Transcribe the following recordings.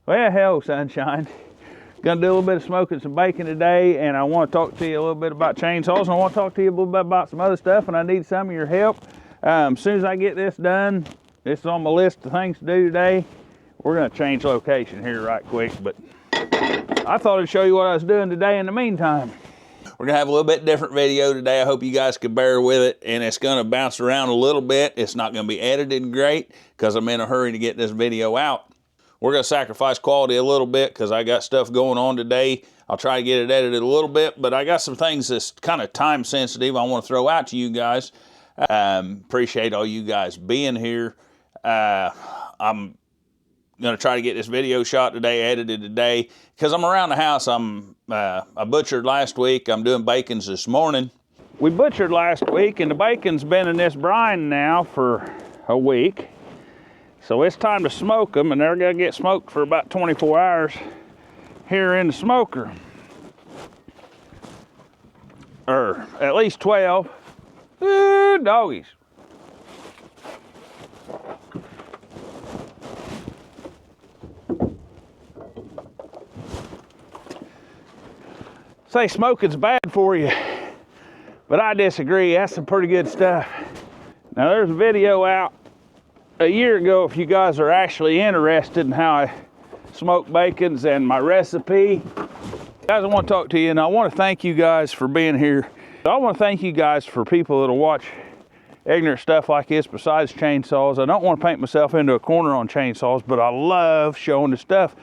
Well, hello, sunshine. Gonna do a little bit of smoking some bacon today, and I want to talk to you a little bit about chainsaws, and I want to talk to you a little bit about some other stuff, and I need some of your help. As soon as I get this done, this is on my list of things to do today. We're gonna change location here right quick, but I thought I'd show you what I was doing today in the meantime. We're gonna have a little bit different video today. I hope you guys can bear with it, and it's gonna bounce around a little bit. It's not gonna be edited great because I'm in a hurry to get this video out. We're gonna sacrifice quality a little bit because I got stuff going on today. I'll try to get it edited a little bit, but I got some things that's kind of time sensitive I want to throw out to you guys. Appreciate all you guys being here. I'm gonna try to get this video shot today, edited today, because I'm around the house. I butchered last week. I'm doing bacons this morning. We butchered last week, and the bacon's been in this brine now for a week. So it's time to smoke them, and they're gonna get smoked for about 24 hours here in the smoker. Or at least 12. Ooh, doggies. Say smoking's bad for you, but I disagree. That's some pretty good stuff. Now there's a video out a year ago if you guys are actually interested in how I smoke bacons and my recipe. Guys, I want to talk to you, and I want to thank you guys for being here. I want to thank you guys for people that'll watch ignorant stuff like this besides chainsaws. I don't want to paint myself into a corner on chainsaws, but I love showing the stuff.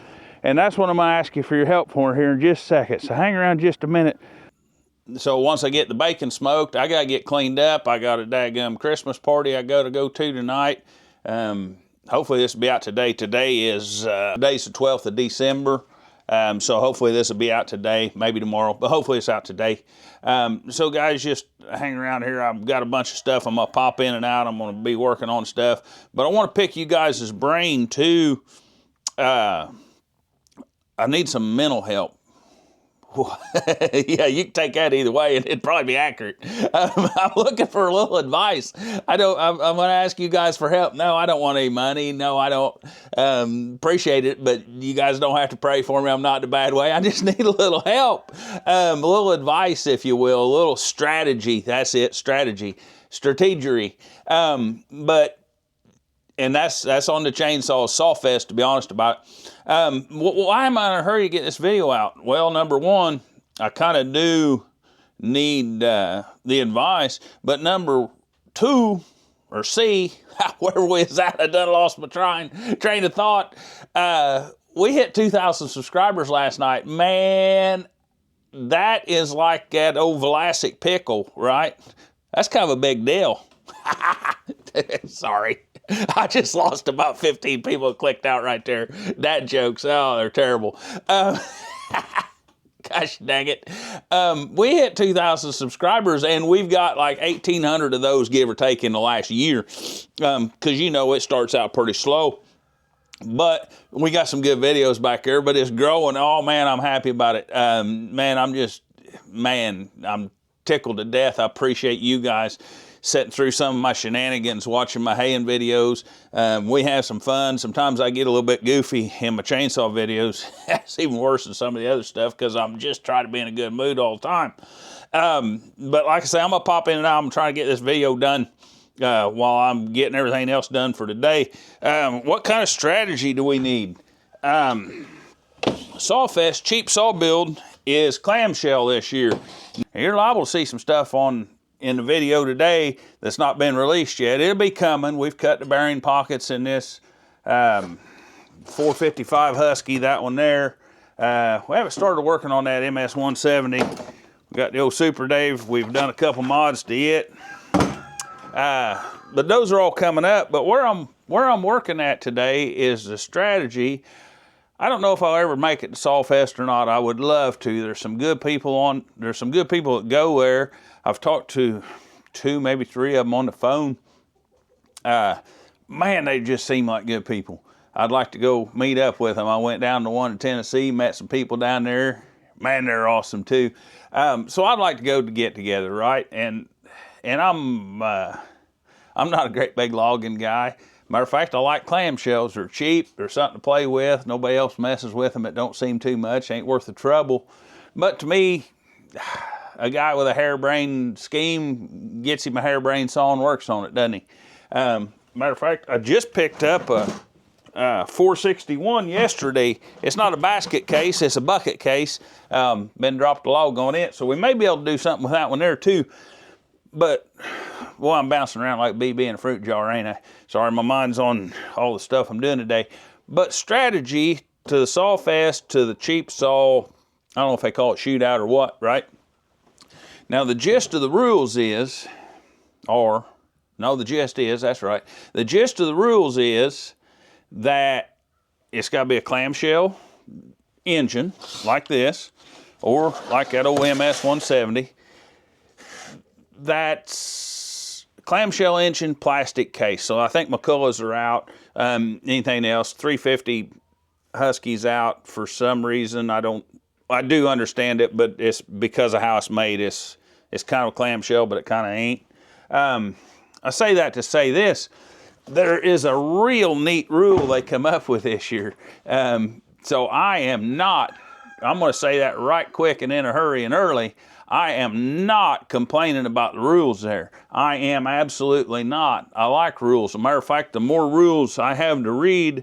And that's what I'm gonna ask you for your help for here in just a second. So hang around just a minute. So once I get the bacon smoked, I gotta get cleaned up. I got a daggum Christmas party I gotta go to tonight. Hopefully this will be out today. Today's the 12th of December. So hopefully this will be out today, maybe tomorrow, but hopefully it's out today. So guys, just hang around here. I've got a bunch of stuff. I'm gonna pop in and out. I'm gonna be working on stuff, but I wanna pick you guys' brain too. I need some mental help. Yeah, you can take that either way, and it'd probably be accurate. I'm looking for a little advice. I'm going to ask you guys for help. No, I don't want any money. No, I don't appreciate it, but you guys don't have to pray for me. I'm not in a bad way. I just need a little help, a little advice, if you will, a little strategy. That's it, strategy, strategery. And that's on the chainsaw Sawfest, to be honest about it. Why am I in a hurry to get this video out? Well, number one, I kind of do need the advice, but number two, or C, where was that? I done lost my train of thought. We hit 2,000 subscribers last night. Man, that is like that old Vlasic pickle, right? That's kind of a big deal. Sorry. I just lost about 15 people who clicked out right there. Dad jokes, oh, they're terrible. Gosh dang it. We hit 2,000 subscribers, and we've got like 1,800 of those, give or take, in the last year. Because you know it starts out pretty slow. But we got some good videos back there, but it's growing. Oh, man, I'm happy about it. Man, I'm tickled to death. I appreciate you guys sitting through some of my shenanigans, watching my haying videos. We have some fun. Sometimes I get a little bit goofy in my chainsaw videos. It's even worse than some of the other stuff because I'm just trying to be in a good mood all the time. But like I say, I'm going to pop in and out. I'm trying to get this video done while I'm getting everything else done for today. What kind of strategy do we need? Sawfest Cheap Saw Build is Clamshell this year. You're liable to see some stuff in the video today that's not been released yet. It'll be coming. We've cut the bearing pockets in this 455 Husky, that one there. We haven't started working on that MS 170. We got the old Super Dave. We've done a couple mods to it. But those are all coming up. But where I'm working at today is the strategy. I don't know if I'll ever make it to Sawfest or not. I would love to. There's some good people that go there. I've talked to 2, maybe 3 of them on the phone. Man, they just seem like good people. I'd like to go meet up with them. I went down to one in Tennessee, met some people down there. Man, they're awesome too. So I'd like to go to get together, right? And I'm not a great big logging guy, Matter of fact, I like clamshells. They're cheap. They're something to play with. Nobody else messes with them. It don't seem too much. Ain't worth the trouble. But to me, a guy with a harebrained scheme gets him a harebrained saw and works on it, doesn't he? Matter of fact, I just picked up a 461 yesterday. It's not a basket case, it's a bucket case. Been dropped a log on it, so we may be able to do something with that one there too. But, well, I'm bouncing around like BB in a fruit jar, ain't I? Sorry, my mind's on all the stuff I'm doing today. But strategy to the Sawfest, to the cheap saw, I don't know if they call it shootout or what, right? Now, the gist of the rules is, the gist is, that's right. The gist of the rules is that it's got to be a clamshell engine like this, or like that old MS 170. That's clamshell engine, plastic case. So I think McCulloughs are out. Anything else? 350 Husky's out for some reason. I do understand it, but it's because of how it's made. It's kind of a clamshell, but it kind of ain't. I say that to say this. There is a real neat rule they come up with this year. So I'm going to say that right quick and in a hurry and early. I am not complaining about the rules there. I am absolutely not. I like rules. As a matter of fact, the more rules I have to read,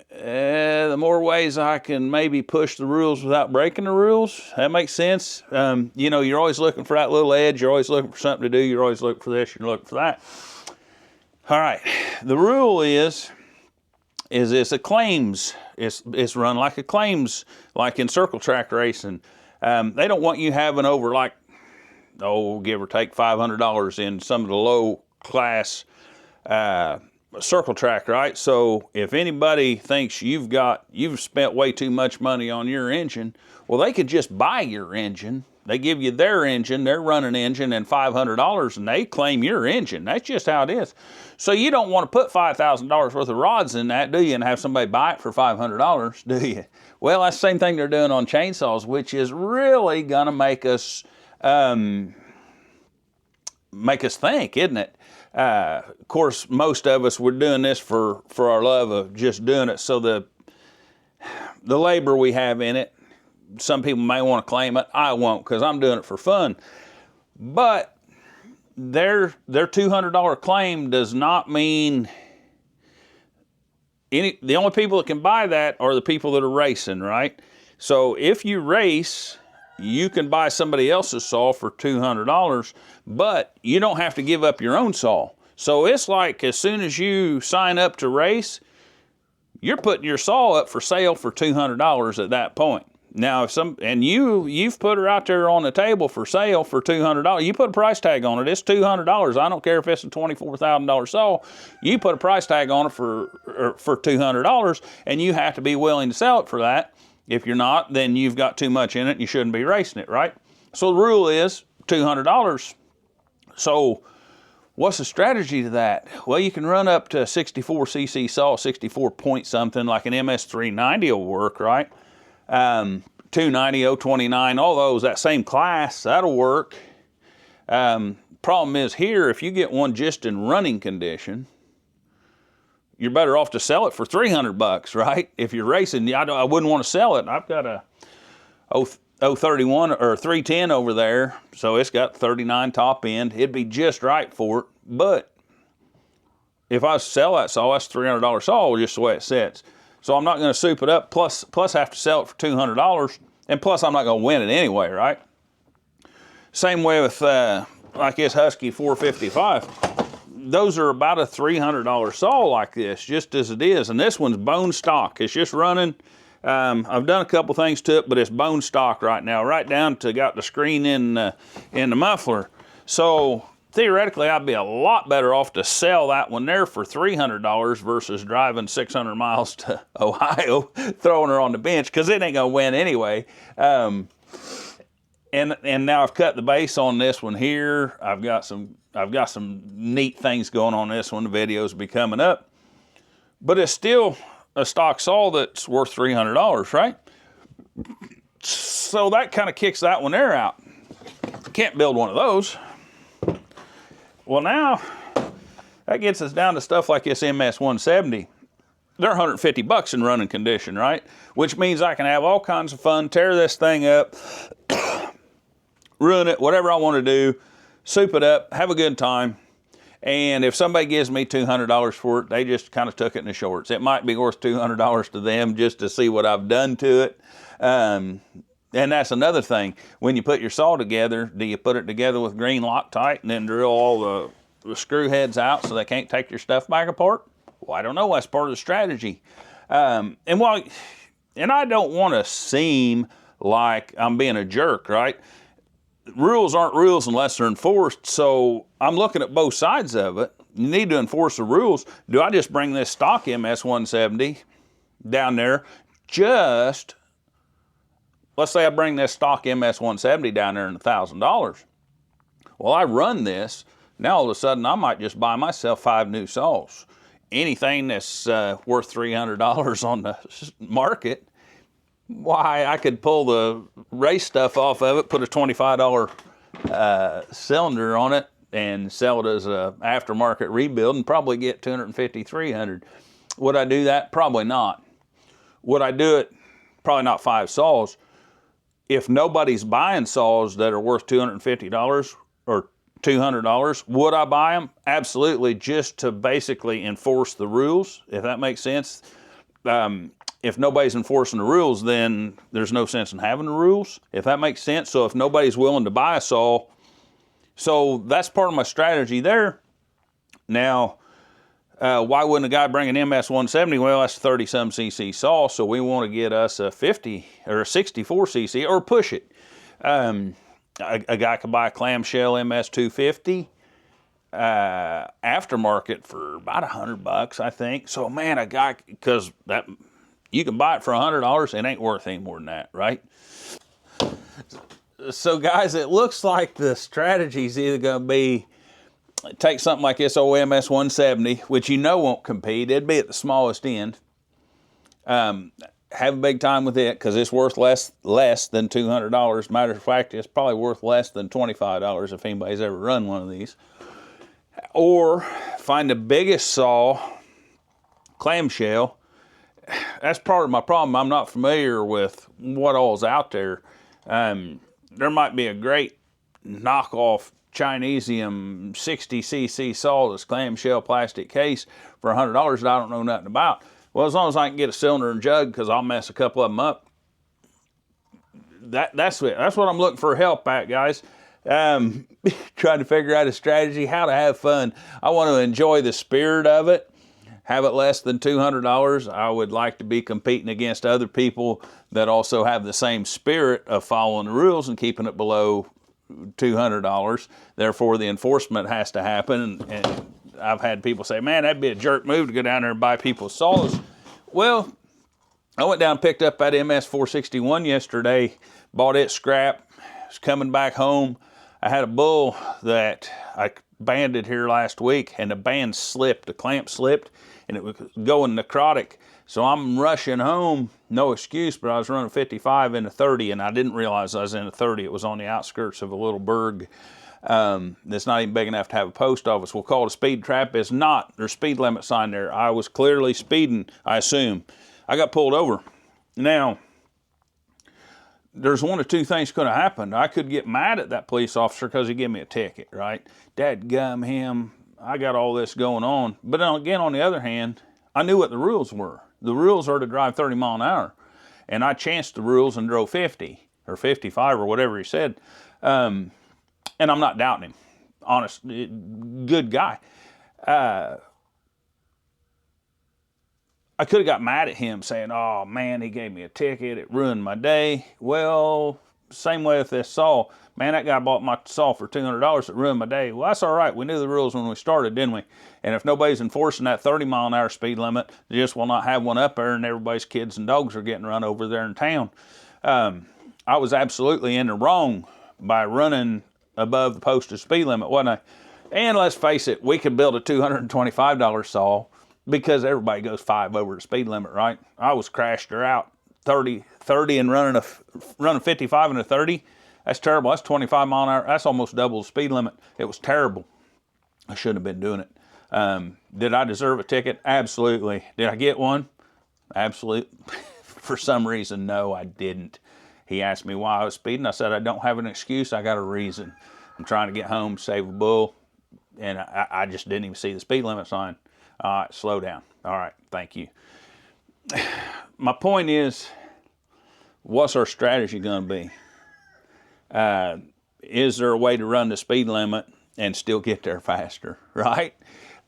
the more ways I can maybe push the rules without breaking the rules. That makes sense. You know, you're always looking for that little edge. You're always looking for something to do. You're always looking for this. You're looking for that. All right. The rule is it's a claims. It's run like a claims, like in circle track racing. They don't want you having over like, give or take $500 in some of the low class circle track, right? So if anybody thinks you've spent way too much money on your engine, well, they could just buy your engine. They give you their engine, their running engine, and $500, and they claim your engine. That's just how it is. So you don't want to put $5,000 worth of rods in that, do you, and have somebody buy it for $500, do you? Well, that's the same thing they're doing on chainsaws, which is really gonna make us think, isn't it? Of course, most of us were doing this for our love of just doing it. So the labor we have in it, some people may want to claim it. I won't, because I'm doing it for fun. But their $200 claim does not mean the only people that can buy that are the people that are racing, right? So if you race, you can buy somebody else's saw for $200, but you don't have to give up your own saw. So it's like as soon as you sign up to race, you're putting your saw up for sale for $200 at that point. Now, you've put her out there on the table for sale for $200. You put a price tag on it. It's $200. I don't care if it's a $24,000 saw. You put a price tag on it for $200, and you have to be willing to sell it for that. If you're not, then you've got too much in it and you shouldn't be racing it, right? So the rule is $200. So what's the strategy to that? Well, you can run up to a 64cc saw, 64 point something, like an MS390 will work, right? 290, 029, all those, that same class, that'll work. Problem is here, if you get one just in running condition, you're better off to sell it for $300, right? If you're racing, I wouldn't want to sell it. I've got a 031 or 310 over there, so it's got 39 top end. It'd be just right for it, but if I sell that saw, that's a $300 saw, just the way it sits. So I'm not going to soup it up, plus have to sell it for $200, and plus I'm not going to win it anyway, right? Same way with like this Husky 455. Those are about a $300 saw like this, just as it is, and this one's bone stock. It's just running. I've done a couple things to it, but it's bone stock right now, right down to got the screen in the muffler. So theoretically, I'd be a lot better off to sell that one there for $300 versus driving 600 miles to Ohio, throwing her on the bench, because it ain't gonna win anyway. And now I've cut the base on this one here. I've got some neat things going on this one. The videos will be coming up, but it's still a stock saw that's worth $300, right? So that kind of kicks that one there out. Can't build one of those. Well, now, That gets us down to stuff like this MS 170. They're $150 in running condition, right? Which means I can have all kinds of fun, tear this thing up, ruin it, whatever I want to do, soup it up, have a good time. And if somebody gives me $200 for it, they just kind of took it in the shorts. It might be worth $200 to them just to see what I've done to it. And that's another thing. When you put your saw together, do you put it together with green Loctite and then drill all the screw heads out so they can't take your stuff back apart? Well, I don't know. That's part of the strategy. And I don't want to seem like I'm being a jerk, right? Rules aren't rules unless they're enforced, so I'm looking at both sides of it. You need to enforce the rules. Do I just bring this stock MS 170 down there? Let's say I bring this stock MS 170 down there in $1,000. Well, I run this. Now all of a sudden I might just buy myself 5 new saws. Anything that's worth $300 on the market, why, I could pull the race stuff off of it, put a $25 cylinder on it, and sell it as a aftermarket rebuild and probably get $250, $300. Would I do that? Probably not. Would I do it? Probably not 5 saws. If nobody's buying saws that are worth $250 or $200, would I buy them? Absolutely, just to basically enforce the rules, if that makes sense. If nobody's enforcing the rules, then there's no sense in having the rules, if that makes sense. So if nobody's willing to buy a saw, so that's part of my strategy there. Now, why wouldn't a guy bring an MS 170? Well, that's a 30-some cc saw, so we want to get us a 50 or a 64 cc or push it. A guy could buy a Clamshell MS 250 aftermarket for about $100, I think. So man, a guy, because that you can buy it for $100, it ain't worth any more than that, right? So guys, it looks like the strategy's either going to be take something like this old MS 170, which you know won't compete. It'd be at the smallest end. Have a big time with it because it's worth less than $200. Matter of fact, it's probably worth less than $25 if anybody's ever run one of these. Or find the biggest saw, Clamshell. That's part of my problem. I'm not familiar with what all's out there. There might be a great knockoff Chinesium 60cc saw that's clamshell plastic case for $100 that I don't know nothing about. Well, as long as I can get a cylinder and jug, because I'll mess a couple of them up. That's it. That's what I'm looking for help at, guys. Trying to figure out a strategy, how to have fun. I want to enjoy the spirit of it. Have it less than $200. I would like to be competing against other people that also have the same spirit of following the rules and keeping it below $200. Therefore, the enforcement has to happen. And I've had people say, man, that'd be a jerk move to go down there and buy people's saws. Well, I went down and picked up that MS 461 yesterday, bought it scrap, was coming back home. I had a bull that I banded here last week, and the band slipped, the clamp slipped, and it was going necrotic. So I'm rushing home, no excuse, but I was running 55 in a 30, and I didn't realize I was in a 30. It was on the outskirts of a little burg that's not even big enough to have a post office. We'll call it a speed trap. It's not. There's speed limit sign there. I was clearly speeding, I assume. I got pulled over. Now, there's one of two things could have happened. I could get mad at that police officer because he gave me a ticket, right? Dadgum him, I got all this going on. But again, on the other hand, I knew what the rules were. The rules are to drive 30 mile an hour. And I chanced the rules and drove 50 or 55 or whatever he said. And I'm not doubting him. Honest, good guy. I could have got mad at him saying, oh man, he gave me a ticket, it ruined my day. Well, same way with this saw. Man, that guy bought my saw for $200, it ruined my day. Well, that's all right. We knew the rules when we started, didn't we? And if nobody's enforcing that 30 mile an hour speed limit, they just will not have one up there, and everybody's kids and dogs are getting run over there in town. I was absolutely in the wrong by running above the posted speed limit, wasn't I? And let's face it, we could build a $225 saw because everybody goes 5 over the speed limit, right? I was crashed her out 30 and running 55 and a 30. That's terrible. That's 25 mile an hour. That's almost double the speed limit. It was terrible. I shouldn't have been doing it. Did I deserve a ticket? Absolutely. Did I get one? Absolutely. For some reason, no, I didn't. He asked me why I was speeding. I said, I don't have an excuse. I got a reason. I'm trying to get home, save a bull, and I just didn't even see the speed limit sign. All right, slow down. All right, thank you. My point is, what's our strategy going to be? Is there a way to run the speed limit and still get there faster, right?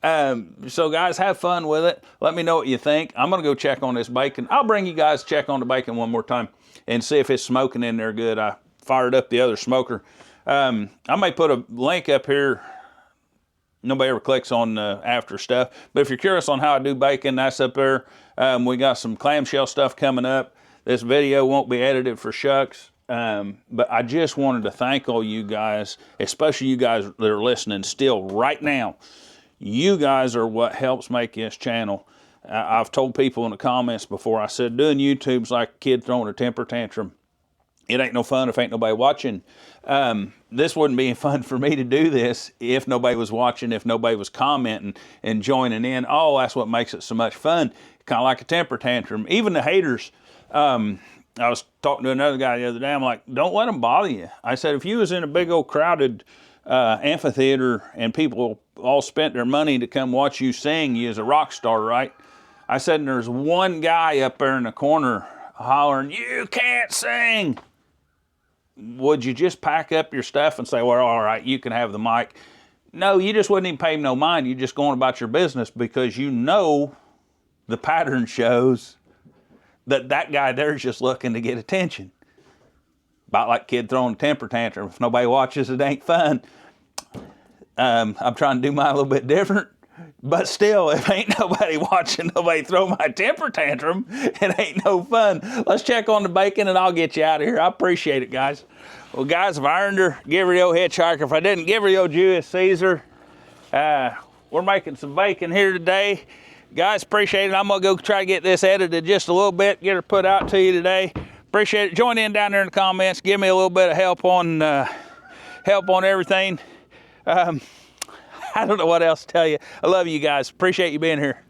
So guys, have fun with it. Let me know what you think. I'm going to go check on this bacon. I'll bring you guys check on the bacon one more time and see if it's smoking in there good. I fired up the other smoker. I may put a link up here. Nobody ever clicks on after stuff. But if you're curious on how I do bacon, that's up there. We got some clamshell stuff coming up. This video won't be edited for shucks. But I just wanted to thank all you guys, especially you guys that are listening still right now. You guys are what helps make this channel. I've told people in the comments before, I said, doing YouTube's like a kid throwing a temper tantrum. It ain't no fun if ain't nobody watching. This wouldn't be fun for me to do this if nobody was watching, if nobody was commenting and joining in. Oh, that's what makes it so much fun. Kind of like a temper tantrum. Even the haters. I was talking to another guy the other day. I'm like, don't let them bother you. I said, if you was in a big old crowded amphitheater and people all spent their money to come watch you sing, you as a rock star, right? I said, and there's one guy up there in the corner hollering, you can't sing. Would you just pack up your stuff and say, well, all right, you can have the mic? No, you just wouldn't even pay him no mind. You're just going about your business because you know the pattern shows that that guy there's just looking to get attention. About like a kid throwing a temper tantrum. If nobody watches, it ain't fun. I'm trying to do mine a little bit different. But still, if ain't nobody watching, nobody throw my temper tantrum, it ain't no fun. Let's check on the bacon and I'll get you out of here. I appreciate it, guys. Well, guys, if I earned her, give her the old hitchhiker. If I didn't, give her the old Julius Caesar. We're making some bacon here today. Guys, appreciate it. I'm going to go try to get this edited just a little bit, get her put out to you today. Appreciate it. Join in down there in the comments. Give me a little bit of help on everything. I don't know what else to tell you. I love you guys. Appreciate you being here.